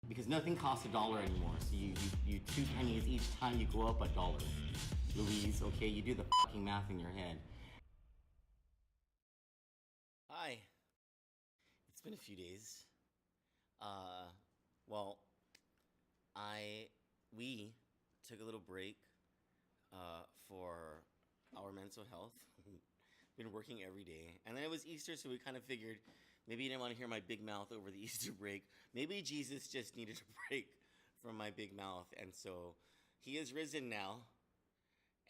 Because nothing costs $1 anymore, so you 2 pennies each time you go up $1. Louise, okay, you do the fucking math in your head. Hi. It's been a few days. Well, we took a little break for our mental health. Been working every day. And then it was Easter, so we kind of figured maybe you didn't want to hear my big mouth over the Easter break. Maybe Jesus just needed a break from my big mouth. And so he is risen now,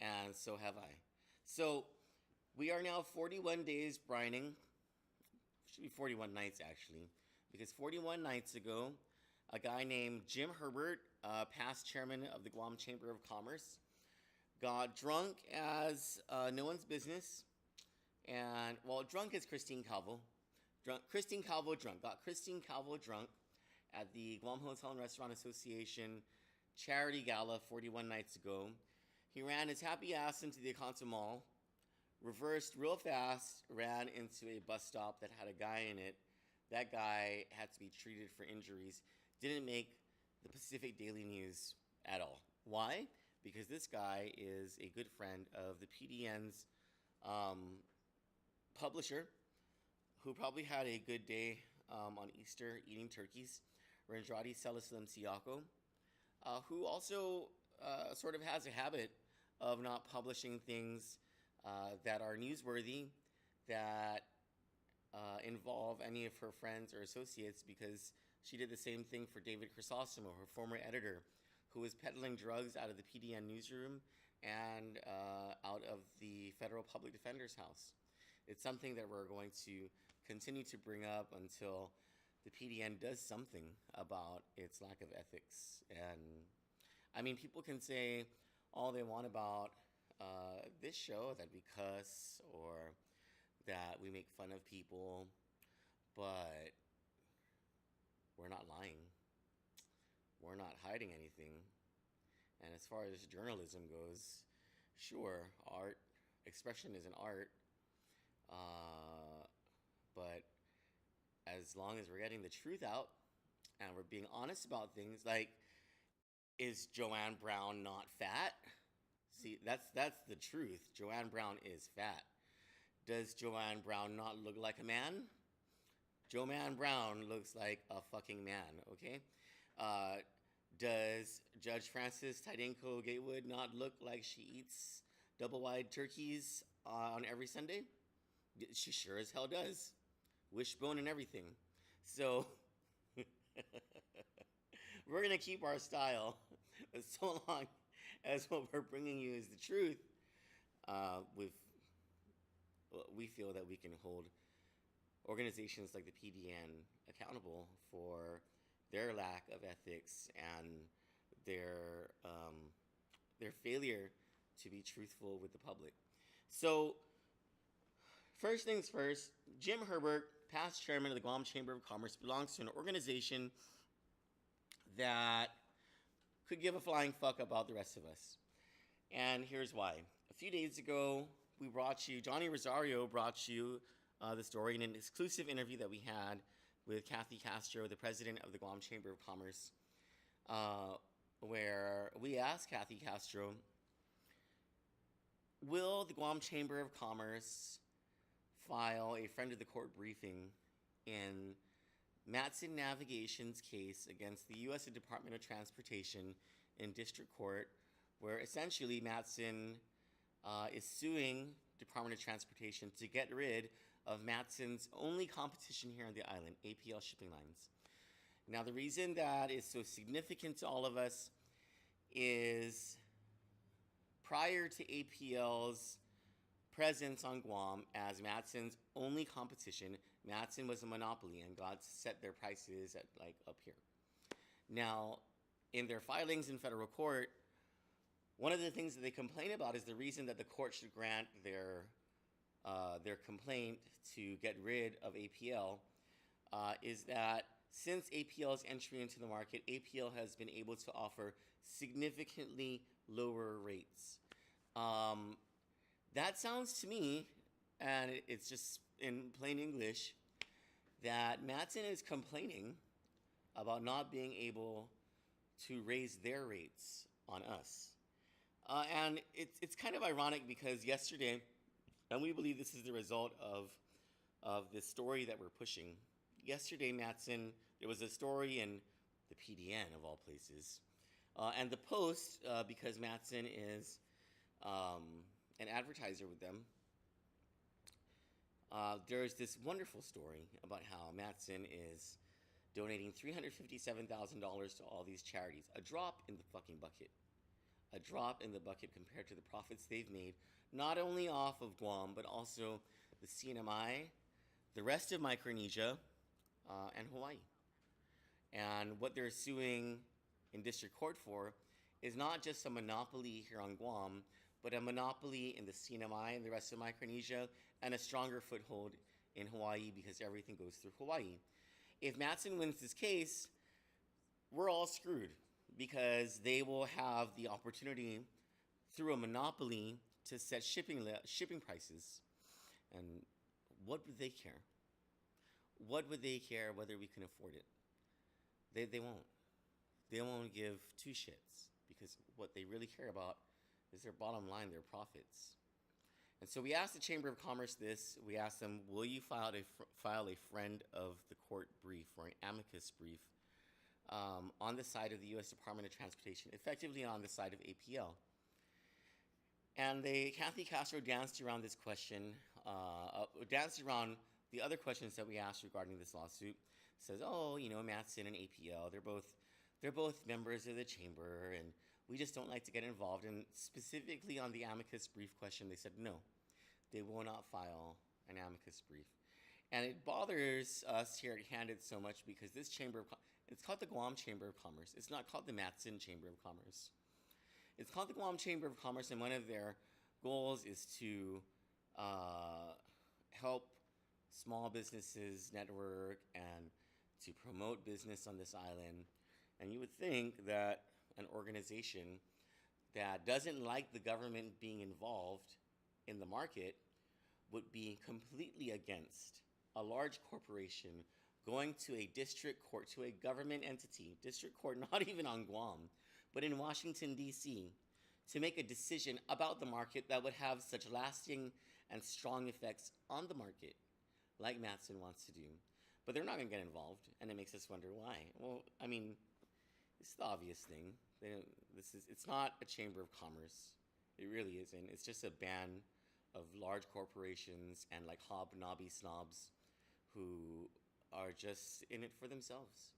and so have I. So we are now 41 days brining. Should be 41 nights, actually, because 41 nights ago, a guy named Jim Herbert, past chairman of the Guam Chamber of Commerce, got drunk as no one's business. And, well, drunk as Christine Calvo. Got Christine Calvo drunk at the Guam Hotel and Restaurant Association charity gala 41 nights ago. He ran his happy ass into the Akansa Mall, reversed real fast, ran into a bus stop that had a guy in it. That guy had to be treated for injuries. Didn't make the Pacific Daily News at all. Why? Because this guy is a good friend of the PDN's publisher, who probably had a good day on Easter eating turkeys, Rendrati Salisalam Siako, who also sort of has a habit of not publishing things that are newsworthy, that involve any of her friends or associates, because she did the same thing for David Crisostomo, her former editor, who was peddling drugs out of the PDN newsroom and out of the Federal Public Defender's house. It's something that we're going to continue to bring up until the PDN does something about its lack of ethics. And I mean, people can say all they want about this show, that we cuss or that we make fun of people, but we're not lying. We're not hiding anything. And as far as journalism goes, sure, art, expression is an art, but as long as we're getting the truth out and we're being honest about things, like, is Joanne Brown not fat? See, that's the truth. Joanne Brown is fat. Does Joanne Brown not look like a man? Joanne Brown looks like a fucking man, okay? Does Judge Frances Tydenko Gatewood not look like she eats double-wide turkeys on every Sunday? She sure as hell does. Wishbone and everything. So we're going to keep our style so long as what we're bringing you is the truth. We feel that we can hold organizations like the PDN accountable for their lack of ethics and their failure to be truthful with the public. So, first things first, Jim Herbert, past chairman of the Guam Chamber of Commerce, belongs to an organization that could give a flying fuck about the rest of us. And here's why. A few days ago, Johnny Rosario brought you the story in an exclusive interview that we had with Kathy Castro, the president of the Guam Chamber of Commerce, where we asked Kathy Castro, will the Guam Chamber of Commerce file a friend of the court briefing in Matson Navigation's case against the U.S. Department of Transportation in district court, where essentially Matson is suing Department of Transportation to get rid of Matson's only competition here on the island, APL Shipping Lines. Now, the reason that is so significant to all of us is prior to APL's presence on Guam as Matson's only competition, Matson was a monopoly and God set their prices at like up here. Now, in their filings in federal court, one of the things that they complain about is the reason that the court should grant their their complaint to get rid of APL is that since APL's entry into the market, APL has been able to offer significantly lower rates. Um, that sounds to me, and it's just in plain English, that Matson is complaining about not being able to raise their rates on us. And it's kind of ironic because yesterday, and we believe this is the result of this story that we're pushing. Yesterday, Matson, there was a story in the PDN of all places, and the Post, because Matson is an advertiser with them. There's this wonderful story about how Matson is donating $357,000 to all these charities. A drop in the fucking bucket. A drop in the bucket compared to the profits they've made, not only off of Guam, but also the CNMI, the rest of Micronesia, and Hawaii. And what they're suing in district court for is not just a monopoly here on Guam, but a monopoly in the CNMI and the rest of Micronesia, and a stronger foothold in Hawaii because everything goes through Hawaii. If Matson wins this case, we're all screwed because they will have the opportunity through a monopoly to set shipping prices. And what would they care? What would they care whether we can afford it? They won't. They won't give two shits because what they really care about is their bottom line, their profits. And so we asked the Chamber of Commerce this. We asked them, will you file a friend of the court brief or an amicus brief on the side of the U.S. Department of Transportation, effectively on the side of APL? And Kathy Castro danced around this question, danced around the other questions that we asked regarding this lawsuit. Says, oh, Matson and APL, they're both members of the chamber, and we just don't like to get involved. And specifically on the amicus brief question, they said no, they will not file an amicus brief. And it bothers us here at Candid so much because this it's called the Guam Chamber of Commerce. It's not called the Matson Chamber of Commerce. It's called the Guam Chamber of Commerce, and one of their goals is to help small businesses network and to promote business on this island. And you would think that an organization that doesn't like the government being involved in the market would be completely against a large corporation going to a district court, to a government entity, district court, not even on Guam, but in Washington, D.C., to make a decision about the market that would have such lasting and strong effects on the market, like Matson wants to do. But they're not going to get involved, and it makes us wonder why. Well, I mean, it's the obvious thing. It's not a chamber of commerce. It really isn't. It's just a band of large corporations and like hobnobby snobs who are just in it for themselves.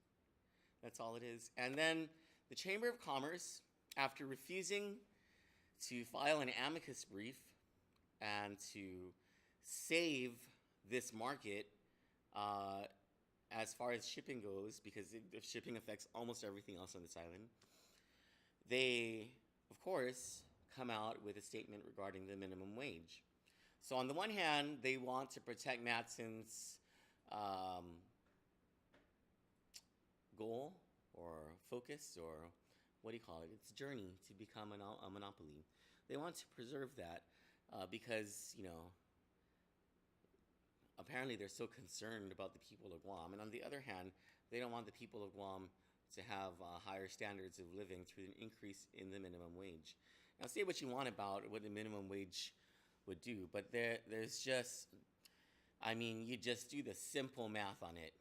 That's all it is. And then the Chamber of Commerce, after refusing to file an amicus brief and to save this market as far as shipping goes, because shipping affects almost everything else on this island, they, of course, come out with a statement regarding the minimum wage. So on the one hand, they want to protect Matson's goal or focus, or what do you call it? Its journey to become a monopoly. They want to preserve that because, apparently they're so concerned about the people of Guam. And on the other hand, they don't want the people of Guam to have higher standards of living through an increase in the minimum wage. Now, say what you want about what the minimum wage would do, but there's just, you just do the simple math on it,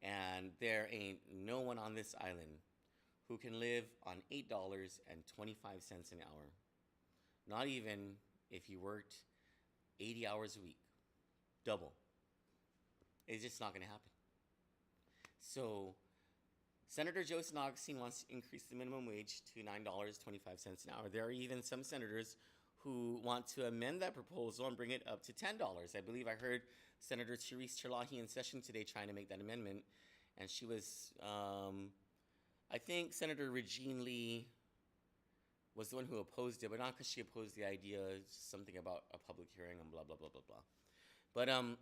and there ain't no one on this island who can live on $8.25 an hour. Not even if you worked 80 hours a week, double. It's just not going to happen. So Senator Joseph Augustine wants to increase the minimum wage to $9.25 an hour. There are even some senators who want to amend that proposal and bring it up to $10. I believe I heard Senator Therese Terlahi in session today trying to make that amendment. And she was, I think Senator Regine Lee was the one who opposed it, but not because she opposed the idea. It's just something about a public hearing and blah blah blah blah blah. But um,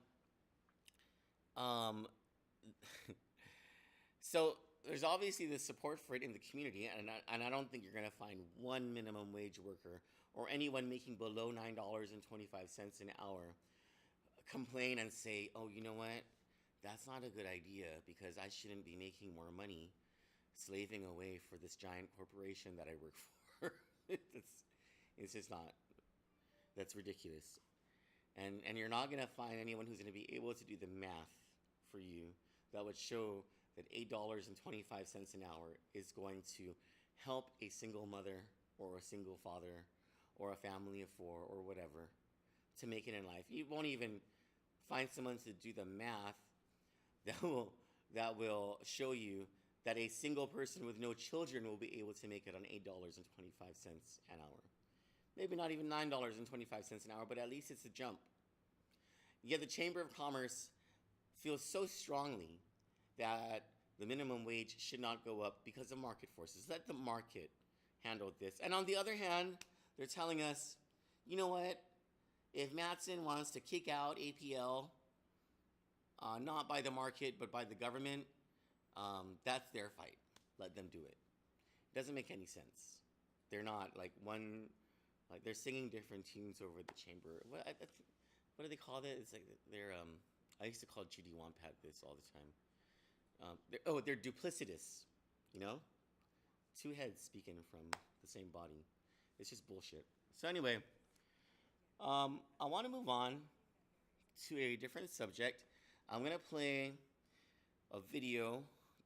so there's obviously the support for it in the community, and I don't think you're gonna find one minimum wage worker or anyone making below $9.25 an hour complain and say, "Oh, you know what? That's not a good idea because I shouldn't be making more money slaving away for this giant corporation that I work for." It's just not. That's ridiculous. And you're not gonna find anyone who's gonna be able to do the math for you that would show that $8.25 an hour is going to help a single mother or a single father or a family of four or whatever to make it in life. You won't even find someone to do the math that will show you that a single person with no children will be able to make it on $8.25 an hour. Maybe not even $9.25 an hour, but at least it's a jump. Yet the Chamber of Commerce feels so strongly that the minimum wage should not go up because of market forces. Let the market handle this. And on the other hand, they're telling us, you know what? If Mattson wants to kick out APL, not by the market, but by the government, that's their fight. Let them do it. It doesn't make any sense. They're not like one, like they're singing different tunes over the chamber. What do they call it? It's like they're, I used to call Judy Wampat this all the time. They're duplicitous, you know? Two heads speaking from the same body. It's just bullshit. So anyway, I want to move on to a different subject. I'm going to play a video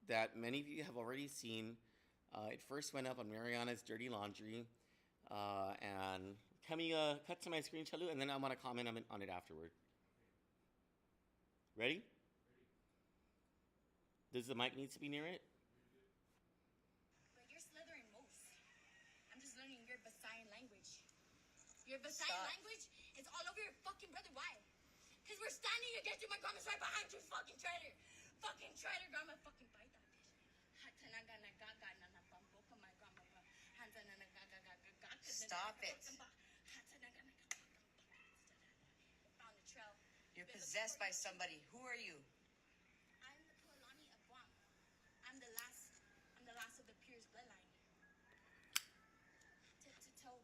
that many of you have already seen. It first went up on Mariana's Dirty Laundry. And can we cut to my screen, Chalu? And then I want to comment on it afterward. Ready? Does the mic need to be near it? But you're slithering most. I'm just learning your Visayan language. Your Visayan language is all over your fucking brother. Why? Because we're standing against you. My grandma's right behind you, fucking traitor. Fucking traitor. Grandma fucking bite that bitch. Stop it. Found the trail. You're possessed by somebody. Who are you? I'm the Pualani of Guam. I'm the last of the Pierce bloodline. Tip to toe.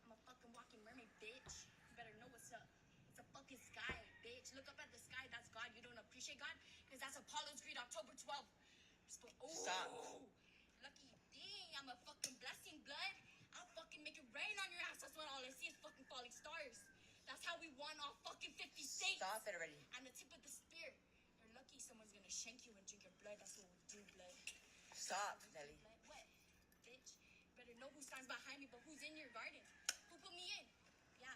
I'm a fucking walking mermaid, bitch. You better know what's up. It's a fucking sky, bitch. Look up at the sky. That's God. You don't appreciate God? Because that's Apollo's Creed, October 12th. Stop. Lucky thing. I'm a fucking blessing, blood. I'll fucking make it rain on your ass. That's what all I see is fucking falling stars. That's how we won all fucking 50 states. Stop it already. I'm the tip of the spear. You're lucky someone's gonna shank you and drink your blood. That's what we do, blood. Stop, Nelly. What? Bitch. Better know who stands behind me, but who's in your garden? Who put me in? Yeah.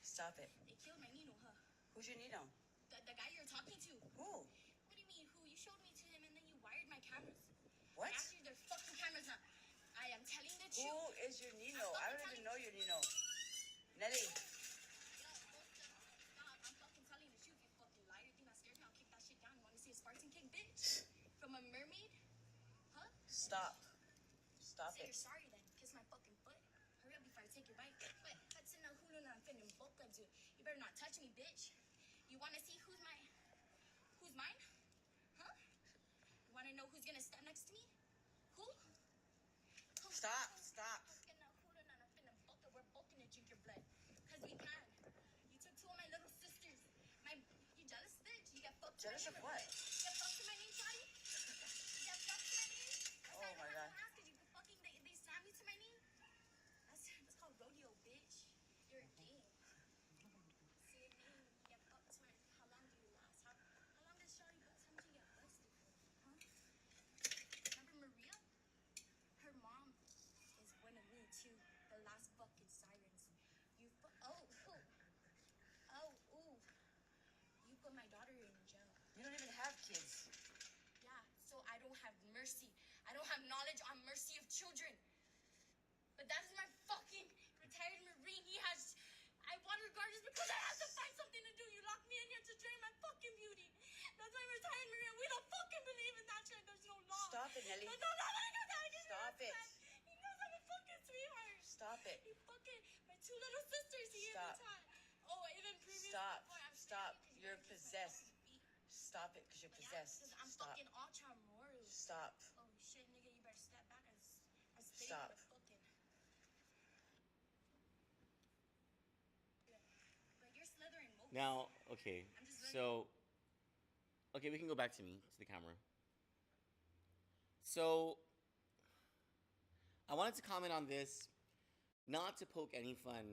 Stop it. They killed my Nino, huh? Who's your Nino? The guy you're talking to. Who? What do you mean, who? You showed me to him and then you wired my cameras. What? Actually, they're fucking cameras now. I am telling the truth. Who is your Nino? I don't even know your Nino. Nelly. Yo, stop. I'm fucking telling the truth, you fucking liar. You think I scared me? I'll kick that shit down. You want to see a Spartan kick, bitch? From a mermaid? Huh? Stop. Stop Say it. you're sorry then. Kiss my fucking foot. Hurry up before I take your bite. Wait, that's in a hulu na I'm finna book of you. You better not touch me, bitch. You wanna see who's mine? Huh? You wanna know who's gonna stand next to me? Who? Stop. Stop. We're both gonna drink your blood. Cause we can. You took two of my little sisters. You jealous, bitch? You got fucked. Jealous of what? You got fucked to my name, Shotty? You got fucked to my name? Oh my God. Cause you fucking, they slammed me to my name? That's called rodeo, bitch. You're a game. See a name, you get fucked to my, how long do you last? How long does Shotty bust? How much you get busted for? Huh? Remember Maria? Her mom is one of me too. The last fucking sirens. You You put my daughter in jail. You don't even have kids. Yeah, so I don't have mercy. I don't have knowledge on mercy of children. But that is my fucking retired Marine. I want regardless because I have to find something to do. You locked me in here to drain my fucking beauty. That's my retired Marine. We don't fucking believe in that shit. There's no law. Stop it, Nelly. There's no law. Stop it. He knows I'm a fucking sweetheart. Stop it. You fucking my two little sisters here Stop. every time. Oh, even previous. Stop. Before, I'm Stop. scared You're because possessed. fucking beat. Stop it, because you're Yeah, possessed. because I'm Stop. fucking ultra moral. Stop. Oh shit, nigga, you better step back and stay Stop. with the fucking. But you're slithering most. Now, okay, I'm just letting so okay, we can go back to me, to the camera. So I wanted to comment on this, not to poke any fun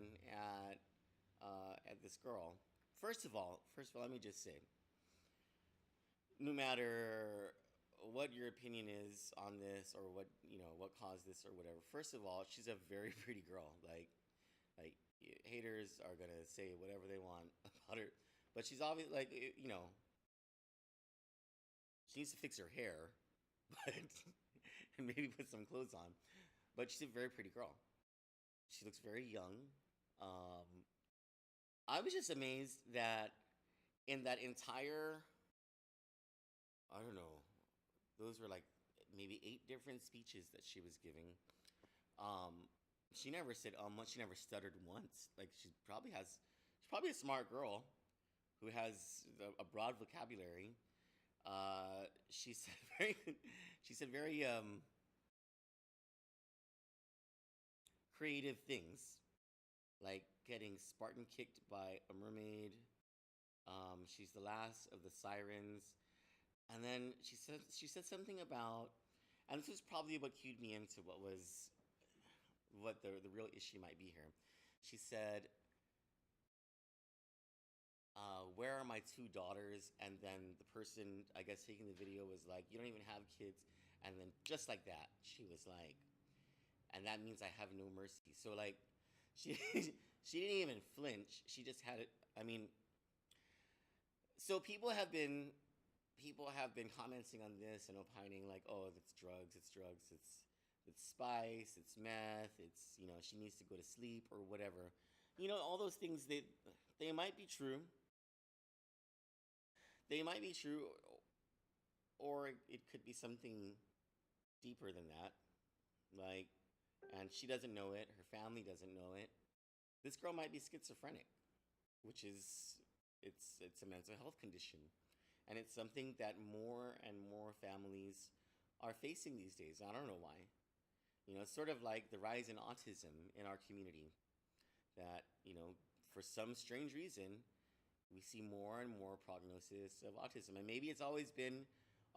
at this girl. Let me just say, no matter what your opinion is on this, or what what caused this or whatever. First of all, she's a very pretty girl. Like haters are gonna say whatever they want about her, but she's obviously like she needs to fix her hair, but and maybe put some clothes on. But she's a very pretty girl. She looks very young. Um, I was just amazed that in that entire, I don't know, those were like maybe 8 different speeches that she was giving. Um, she never said once. She never stuttered once. Like she's probably a smart girl who has a broad vocabulary. She said very, she said very creative things, like getting Spartan kicked by a mermaid. She's the last of the sirens. And then she said something about, and this was probably what cued me into what the real issue might be here. She said, "Where are my 2 daughters?" And then the person, I guess, taking the video was like, "You don't even have kids." And then just like that, she was like, "And that means I have no mercy." So like, she she didn't even flinch. She just had it. I mean, so people have been commenting on this and opining like, "Oh, it's drugs, it's spice, it's meth, it's she needs to go to sleep or whatever." All those things, they might be true. They might be true, or it could be something deeper than that. Like, and she doesn't know it. Her family doesn't know it. This girl might be schizophrenic, which is it's a mental health condition, and it's something that more and more families are facing these days. I don't know why. It's sort of like the rise in autism in our community. That for some strange reason, we see more and more prognosis of autism, and maybe it's always been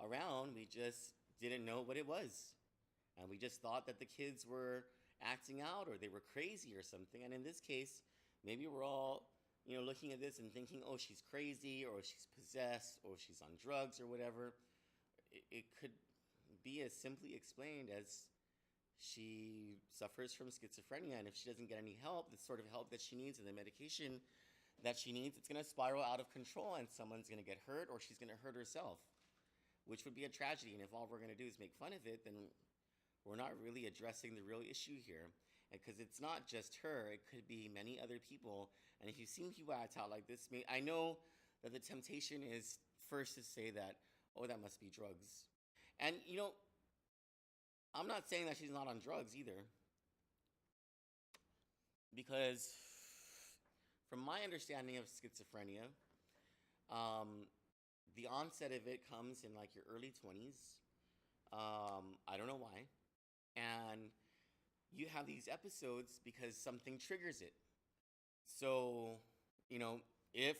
around. We just didn't know what it was, and we just thought that the kids were acting out or they were crazy or something. And in this case, maybe we're all looking at this and thinking, "Oh, she's crazy, or she's possessed, or she's on drugs or whatever." It could be as simply explained as she suffers from schizophrenia, and if she doesn't get any help, the sort of help that she needs and the medication that she needs, it's going to spiral out of control, and someone's going to get hurt, or she's going to hurt herself, which would be a tragedy. And if all we're going to do is make fun of it, then we're not really addressing the real issue here. Because it's not just her, it could be many other people. And if you've seen people act out like this, I know that the temptation is first to say that, "Oh, that must be drugs." And I'm not saying that she's not on drugs either, because from my understanding of schizophrenia, um, the onset of it comes in like your early 20s. I don't know why. And you have these episodes because something triggers it. So, if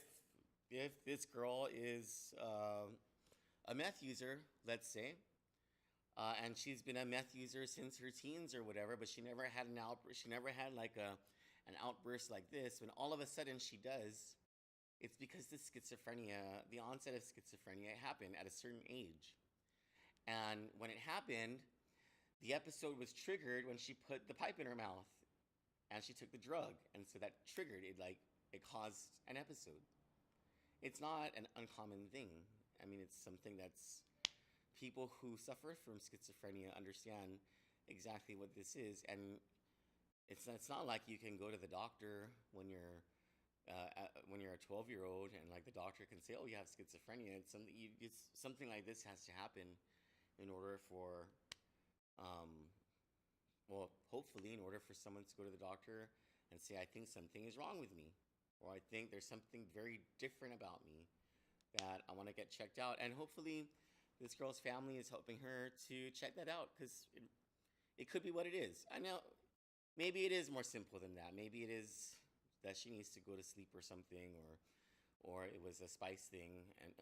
this girl is a meth user, let's say, and she's been a meth user since her teens or whatever, but she never had an outburst. She never had like an outburst like this. When all of a sudden she does, it's because the onset of schizophrenia happened at a certain age. And when it happened, the episode was triggered when she put the pipe in her mouth and she took the drug. And so that triggered it, like it caused an episode. It's not an uncommon thing. I mean, it's something that's people who suffer from schizophrenia understand exactly what this is. And it's not like you can go to the doctor when you're a 12-year-old and like the doctor can say, "Oh, you have schizophrenia." It's something like this has to happen in order for well, hopefully, in order for someone to go to the doctor and say, I think something is wrong with me, or I think there's something very different about me that I want to get checked out. And hopefully, this girl's family is helping her to check that out because it could be what it is. I know maybe it is more simple than that. Maybe it is that she needs to go to sleep or something, or it was a spice thing. And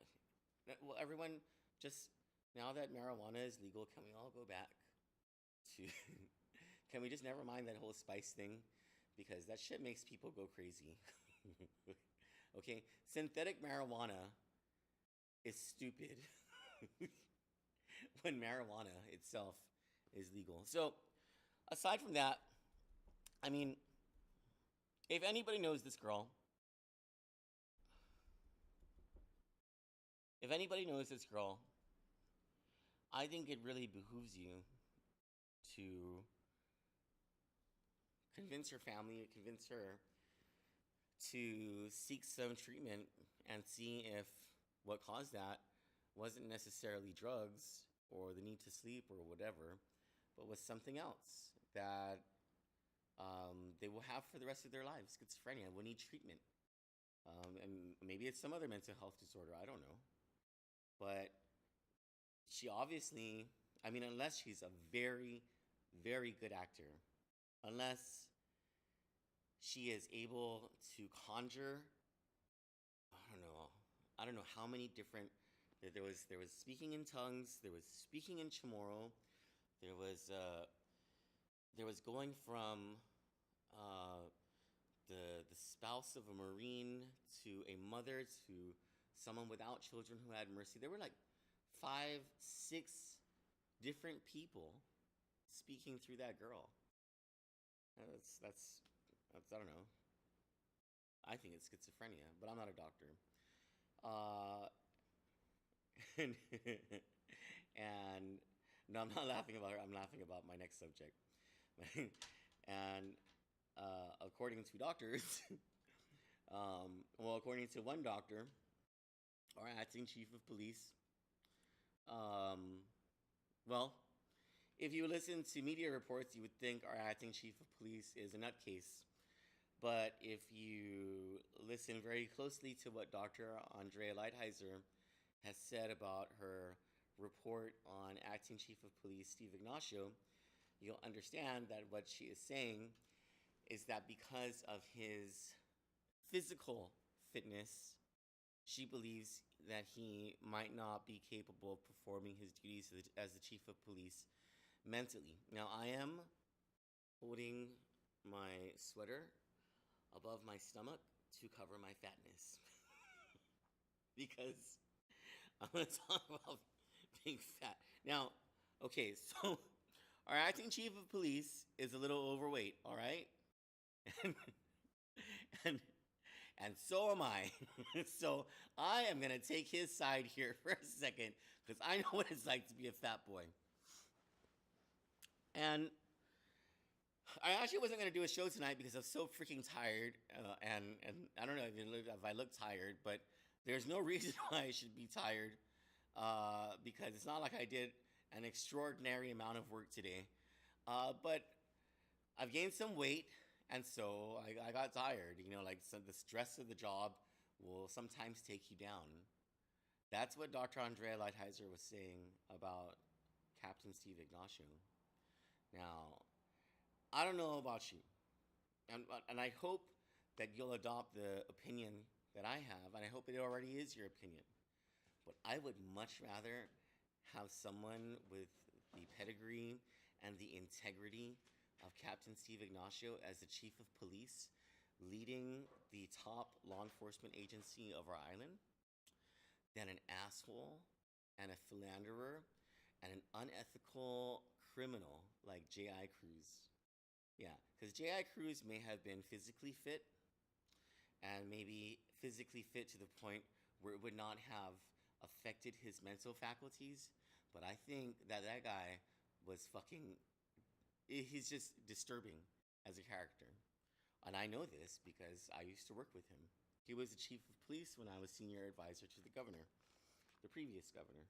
well, everyone just now that marijuana is legal, can we all go back to? Can we just never mind that whole spice thing? Because that shit makes people go crazy. Okay, synthetic marijuana is stupid when marijuana itself is legal. So, aside from that, I mean, if anybody knows this girl, if anybody knows this girl, I think it really behooves you to convince her family, convince her to seek some treatment and see if what caused that wasn't necessarily drugs or the need to sleep or whatever, but was something else that they will have for the rest of their lives. Schizophrenia will need treatment. And maybe it's some other mental health disorder. I don't know. But she obviously, I mean, unless she's a very, very good actor, unless she is able to conjure, I don't know how many different. There was speaking in tongues. There was speaking in Chamorro. There was going from uh, the spouse of a Marine to a mother to someone without children who had mercy. There were like 5, 6 different people speaking through that girl. That's I don't know. I think it's schizophrenia, but I'm not a doctor. Uh, and, and no, I'm not laughing about her. I'm laughing about my next subject. And according to doctors, well, according to one doctor, our acting chief of police, um, well, if you listen to media reports, you would think our acting chief of police is a nutcase. But if you listen very closely to what Dr. Andrea Lighthizer has said about her report on acting chief of police Steve Ignacio, you'll understand that what she is saying is that because of his physical fitness, she believes that he might not be capable of performing his duties as the chief of police mentally. Now, I am holding my sweater above my stomach to cover my fatness because I'm going to talk about being fat. Now, okay, so our acting chief of police is a little overweight, all right? and, and, and so am I. So I am going to take his side here for a second because I know what it's like to be a fat boy. And I actually wasn't going to do a show tonight because I was so freaking tired. And I don't know if I look tired, but there's no reason why I should be tired because it's not like I did an extraordinary amount of work today. But I've gained some weight, and so I got tired. You know, like the stress of the job will sometimes take you down. That's what Dr. Andrea Lighthizer was saying about Captain Steve Ignacio. Now, I don't know about you, and I hope that you'll adopt the opinion that I have, and I hope it already is your opinion. But I would much rather have someone with the pedigree and the integrity of Captain Steve Ignacio as the chief of police, leading the top law enforcement agency of our island, than an asshole and a philanderer and an unethical criminal like J.I. Cruz. Yeah, because J.I. Cruz may have been physically fit and maybe physically fit to the point where it would not have affected his mental faculties. But I think that that guy was fucking. He's just disturbing as a character. And I know this because I used to work with him. He was the chief of police when I was senior advisor to the governor, the previous governor.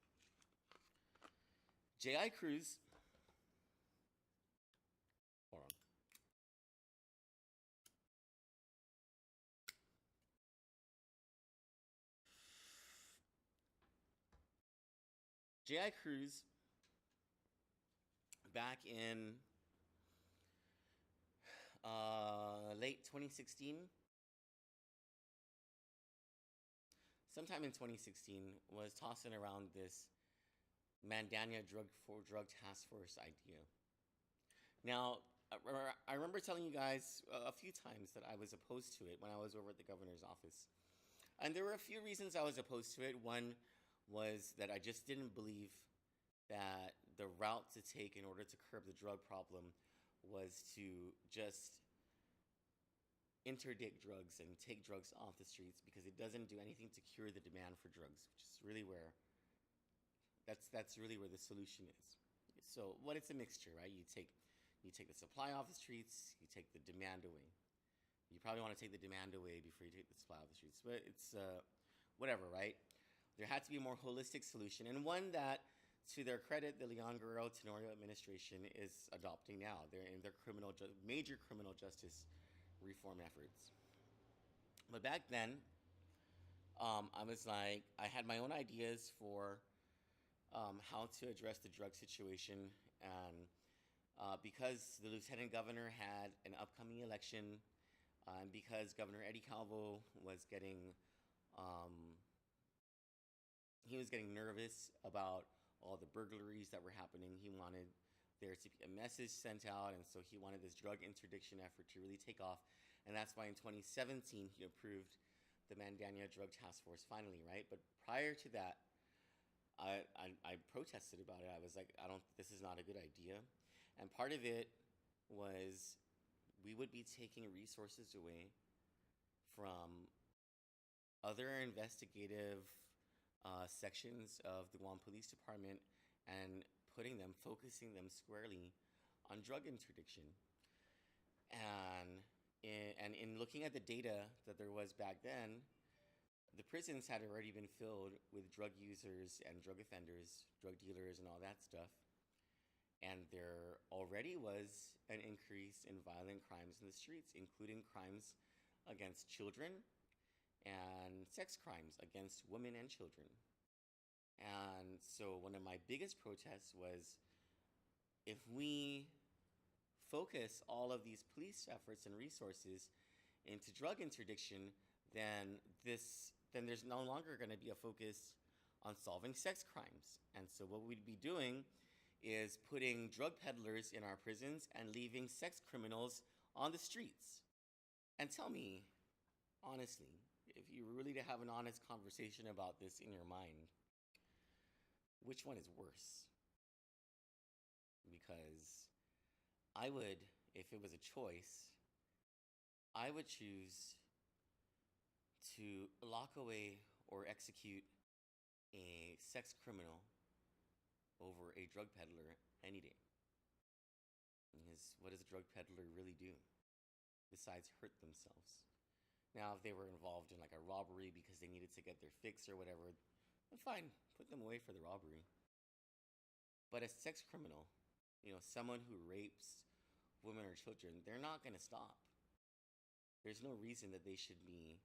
J.I. Cruz J.I. Cruz, back in late 2016, sometime in 2016, was tossing around this Mandania drug task force idea. Now, I remember telling you guys a few times that I was opposed to it when I was over at the governor's office. And there were a few reasons I was opposed to it. One was that I just didn't believe that the route to take in order to curb the drug problem was to just interdict drugs and take drugs off the streets, because it doesn't do anything to cure the demand for drugs, which is really where that's really where the solution is. So what it's a mixture, right? You take the supply off the streets, you take the demand away. You probably want to take the demand away before you take the supply off the streets, but it's whatever, right? There had to be a more holistic solution, and one that, to their credit, the Leon Guerrero Tenorio administration is adopting now. They're in their major criminal justice reform efforts. But back then, I was like, I had my own ideas for how to address the drug situation, and because the lieutenant governor had an upcoming election, and because Governor Eddie Calvo was getting nervous about all the burglaries that were happening. He wanted there to be a message sent out, and so he wanted this drug interdiction effort to really take off. And that's why in 2017 he approved the Mandania Drug Task Force finally, right? But prior to that, I protested about it. I was like, this is not a good idea. And part of it was we would be taking resources away from other investigative sections of the Guam Police Department and focusing them squarely on drug interdiction. And in looking at the data that there was back then, the prisons had already been filled with drug users and drug offenders, drug dealers, and all that stuff. And there already was an increase in violent crimes in the streets, including crimes against children and sex crimes against women and children. And so one of my biggest protests was, if we focus all of these police efforts and resources into drug interdiction, then there's no longer going to be a focus on solving sex crimes. And so what we'd be doing is putting drug peddlers in our prisons and leaving sex criminals on the streets. And tell me, honestly, if you were really to have an honest conversation about this in your mind, which one is worse? Because I would, if it was a choice, I would choose to lock away or execute a sex criminal over a drug peddler any day. Because what does a drug peddler really do besides hurt themselves? Now, if they were involved in like a robbery because they needed to get their fix or whatever, then fine, put them away for the robbery. But a sex criminal, someone who rapes women or children, they're not going to stop. There's no reason that they should be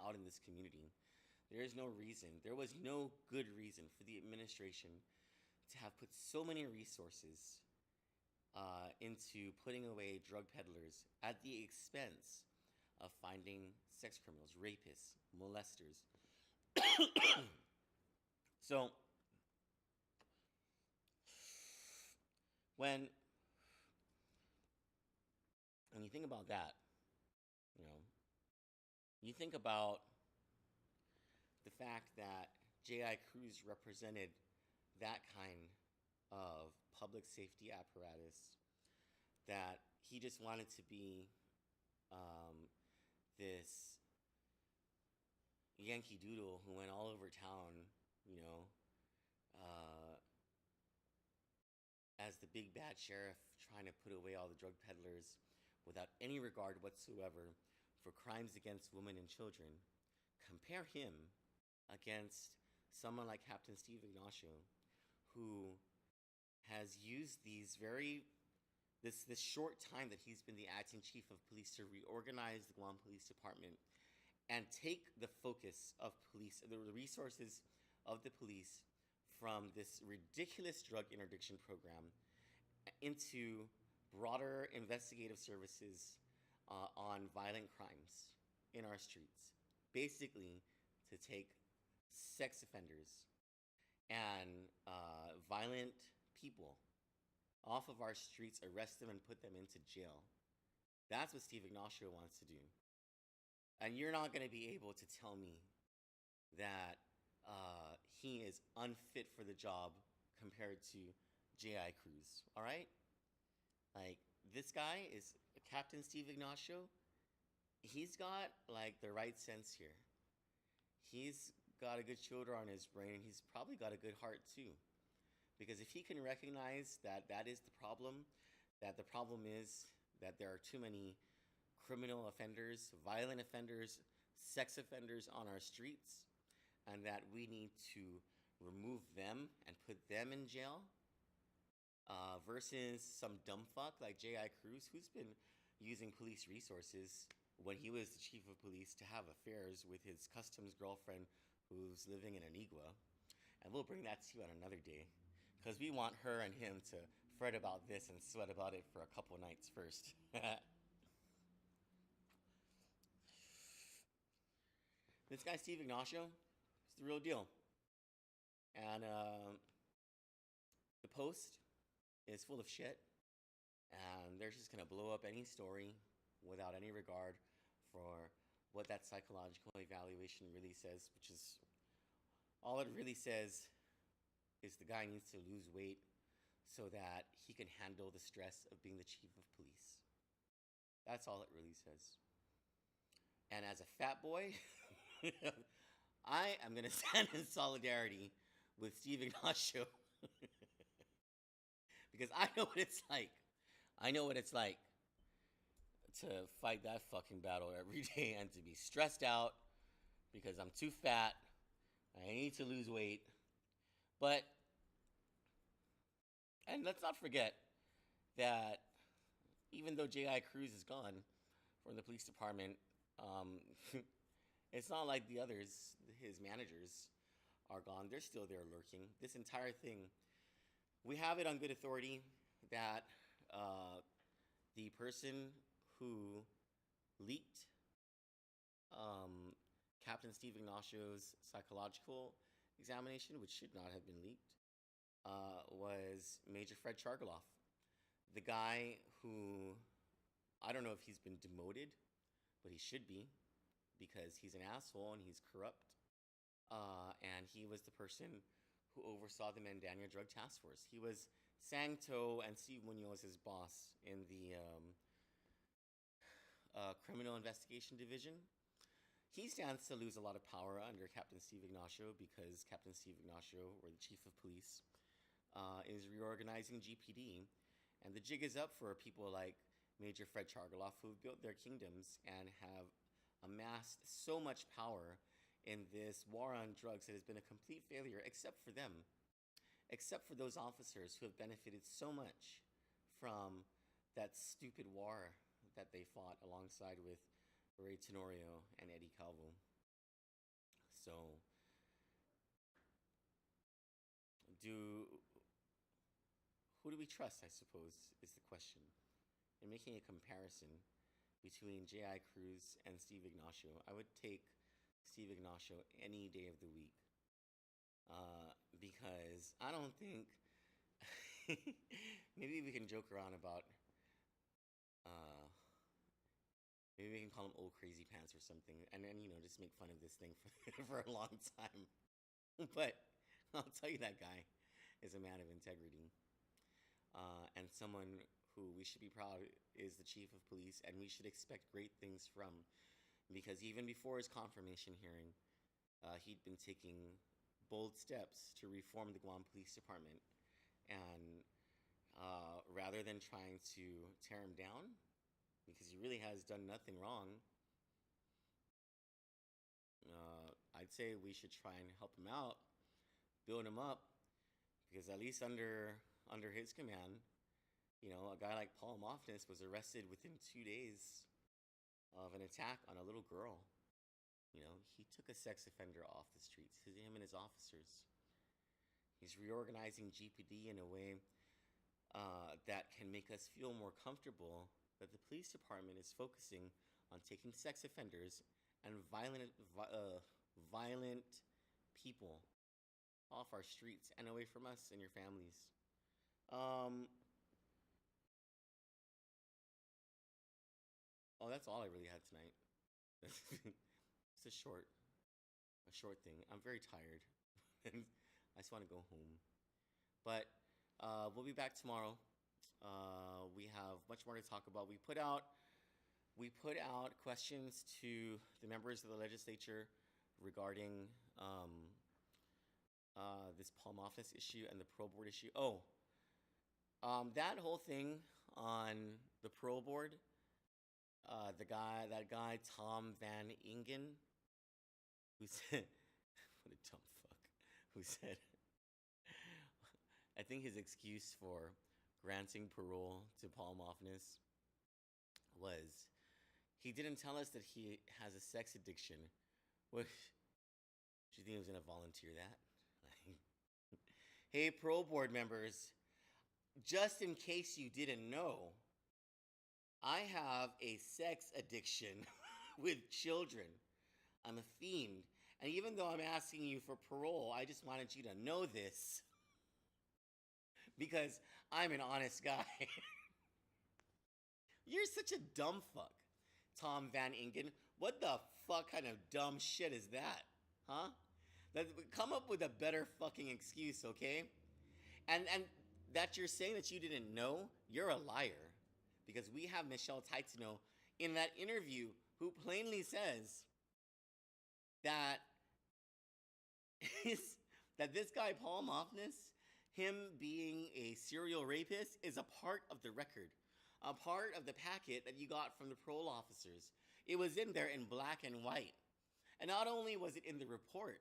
out in this community. There is no reason. There was no good reason for the administration to have put so many resources into putting away drug peddlers at the expense of finding sex criminals, rapists, molesters. So when you think about that, you think about the fact that J.I. Cruz represented that kind of public safety apparatus, that he just wanted to be this Yankee Doodle who went all over town, as the big bad sheriff, trying to put away all the drug peddlers without any regard whatsoever for crimes against women and children. Compare him against someone like Captain Steve Ignacio, who has used this short time that he's been the acting chief of police to reorganize the Guam Police Department and take the focus of police, the resources of the police, from this ridiculous drug interdiction program into broader investigative services on violent crimes in our streets. Basically, to take sex offenders and violent people off of our streets, arrest them, and put them into jail. That's what Steve Ignacio wants to do. And you're not going to be able to tell me that he is unfit for the job compared to J.I. Cruz, all right? Like, this guy is Captain Steve Ignacio. He's got, like, the right sense here. He's got a good shoulder on his brain. He's probably got a good heart, too. Because if he can recognize that that is the problem is that there are too many criminal offenders, violent offenders, sex offenders on our streets, and that we need to remove them and put them in jail, versus some dumb fuck like J.I. Cruz, who's been using police resources when he was the chief of police to have affairs with his customs girlfriend who's living in Anigua. And we'll bring that to you on another day, because we want her and him to fret about this and sweat about it for a couple nights first. This guy, Steve Ignacio, is the real deal. And the Post is full of shit. And they're just going to blow up any story without any regard for what that psychological evaluation really says, which is all it really says is the guy needs to lose weight so that he can handle the stress of being the chief of police. That's all it really says. And as a fat boy, I am going to stand in solidarity with Steve Ignacio because I know what it's like. I know what it's like to fight that fucking battle every day and to be stressed out because I'm too fat. I need to lose weight. But, and let's not forget that even though J.I. Cruz is gone from the police department, it's not like the others, his managers, are gone. They're still there lurking. This entire thing, we have it on good authority that the person who leaked Captain Steve Ignacio's psychological examination, which should not have been leaked, was Major Fred Chargaloff, the guy who, I don't know if he's been demoted, but he should be, because he's an asshole and he's corrupt. And he was the person who oversaw the Mandania Drug Task Force. He was Santo and Steve Munoz's boss in the Criminal Investigation Division. He stands to lose a lot of power under Captain Steve Ignacio because Captain Steve Ignacio, or the chief of police, is reorganizing GPD. And the jig is up for people like Major Fred Chargaloff, who've built their kingdoms and have amassed so much power in this war on drugs that has been a complete failure, except for them, except for those officers who have benefited so much from that stupid war that they fought alongside with Ray Tenorio and Eddie Calvo. So, who do we trust, I suppose, is the question. In making a comparison between J.I. Cruz and Steve Ignacio, I would take Steve Ignacio any day of the week. Because I don't think, maybe we can joke around about, maybe we can call him Old Crazy Pants or something, and then, just make fun of this thing for a long time. But I'll tell you, that guy is a man of integrity. And someone who we should be proud is the chief of police, and we should expect great things from. Because even before his confirmation hearing, he'd been taking bold steps to reform the Guam Police Department. And rather than trying to tear him down, because he really has done nothing wrong, I'd say we should try and help him out, build him up, because at least under his command, a guy like Paul Mofnis was arrested within 2 days of an attack on a little girl. He took a sex offender off the streets, him and his officers. He's reorganizing GPD in a way that can make us feel more comfortable that the police department is focusing on taking sex offenders and violent people off our streets and away from us and your families. Oh, that's all I really had tonight. It's a short thing. I'm very tired. I just want to go home. But we'll be back tomorrow. We have much more to talk about. We put out questions to the members of the legislature regarding this Palm Office issue and the parole board issue. Oh, that whole thing on the parole board. That guy Tom Van Ingen, who said, what a dumb fuck, who said, I think his excuse for granting parole to Paul Moffness was he didn't tell us that he has a sex addiction. What? Do you think he was gonna volunteer that? Hey, parole board members, just in case you didn't know, I have a sex addiction with children. I'm a fiend. And even though I'm asking you for parole, I just wanted you to know this. Because I'm an honest guy. You're such a dumb fuck, Tom Van Ingen. What the fuck kind of dumb shit is that? Huh? Come up with a better fucking excuse, okay? And that you're saying that you didn't know, you're a liar. Because we have Michelle Titano in that interview who plainly says that this guy Paul Moffness, him being a serial rapist, is a part of the record, a part of the packet that you got from the parole officers. It was in there in black and white. And not only was it in the report,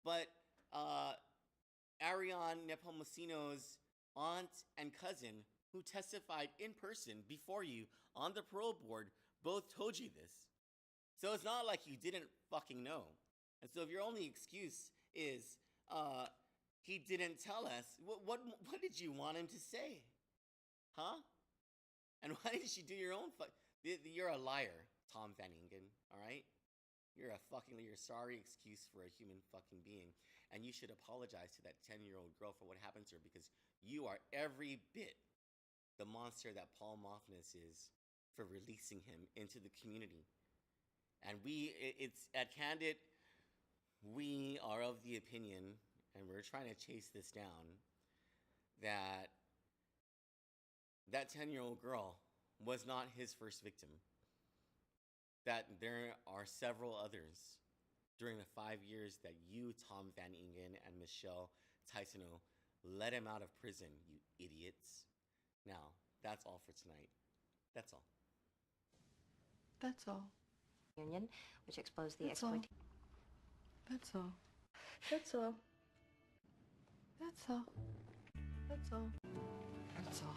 but Ariane Nepomuceno's aunt and cousin, who testified in person before you on the parole board, both told you this. So it's not like you didn't fucking know. And so if your only excuse is he didn't tell us, what did you want him to say? Huh? And why didn't you do your own you're a liar, Tom Van Ingen, all right? You're a sorry excuse for a human fucking being. And you should apologize to that 10-year-old girl for what happened to her, because you are every bit the monster that Paul Moffness is for releasing him into the community. And it's at Candid, we are of the opinion, and we're trying to chase this down, that 10-year-old girl was not his first victim. That there are several others during the 5 years that you, Tom Van Ingen, and Michelle Titano let him out of prison, you idiots. Now, that's all for tonight. That's all. That's all. Union, which exposed the That's all. exploitation. That's all. That's all. That's all. That's all. That's all.